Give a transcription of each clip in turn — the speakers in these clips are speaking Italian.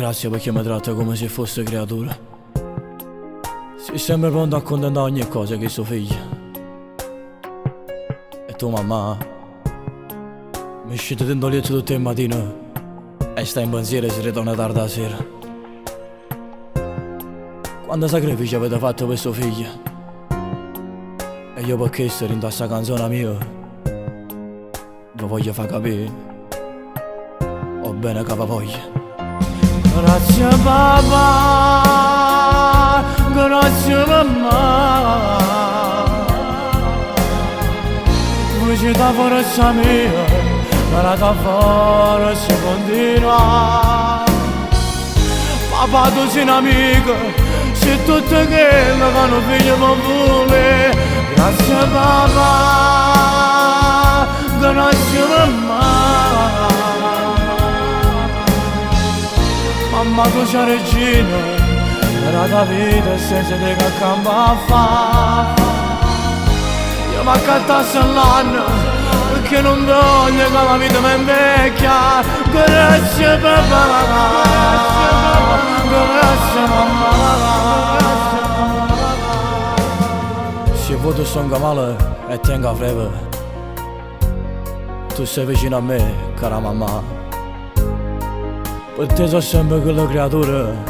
grazie perché mi tratta come se fosse creatura. Sei sempre pronto a condannare ogni cosa che suo figlio. E tu mamma mi scende dentro il letto tutte le mattine e sta in pensiero e si ritorna tardi la sera. Quando sacrifici avete fatto per suo figlio? E io perché sto in questa canzone mia vi voglio far capire ho bene che voglia. Grazie papà, grazie mamma, voi siete la forza mia, ma la forza continua. Papà tu sei un amico, sei tutto quello che un figlio mi vuole. Grazie papà, grazie mamma, mamma tu sei regina, era la vita senza te che campa a fa. Io mi accattassi all'anno perché non voglio che la vita mi invecchia. Grazie papà, grazie mamma. Se vuoi sono male e tenga freddo, tu sei vicino a me, cara mamma. Per te sono sempre quella creatura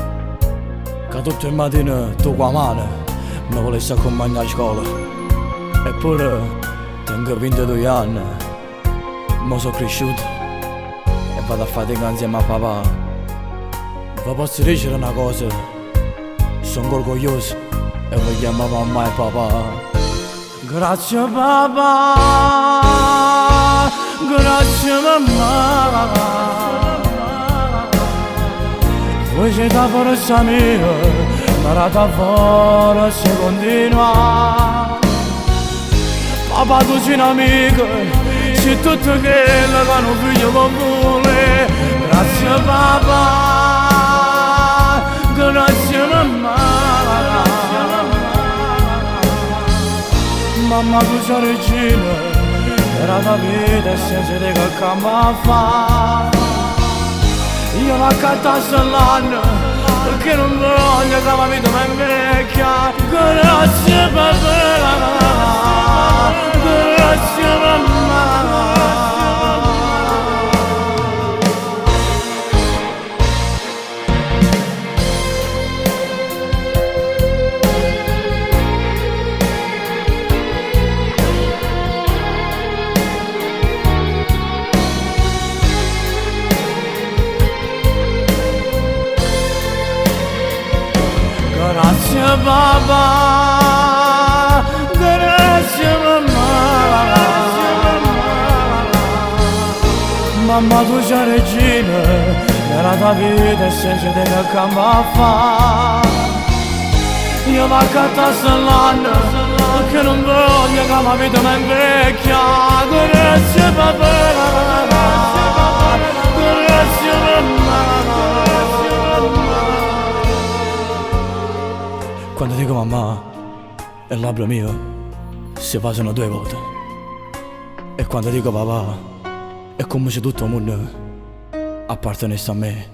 che tutte le mattine tu qua mano mi volessi accompagnare a scuola. Eppure tengo 22 anni, ma sono cresciuto e vado a fatica insieme a papà. Vi posso dire una cosa, sono orgoglioso e vi chiamo mamma e papà. Grazie papà, grazie mamma, voi siete la forza mia, ma la forza continua. Papà tu sei un amico, sei tutto quello che un figlio mi vuole. Grazie papà, grazie mamma, mamma tu sei regina, era la vita e senza te che campa a fa. Io mi accattassi all'anno perché non voglio che la vita mi invecchia. Grazie papà, grazie mamma. Grazie papà, grazie mamma, mamma tu sei regina, era la vita e senza te che campa a fa. Io mi accattassi all'anno perché non voglio che la vita mi invecchia. Grazie papà, grazie mamma. Quando dico mamma, il labbro mio si passano 2 volte. E quando dico papà, è come se tutto il mondo appartenesse a me.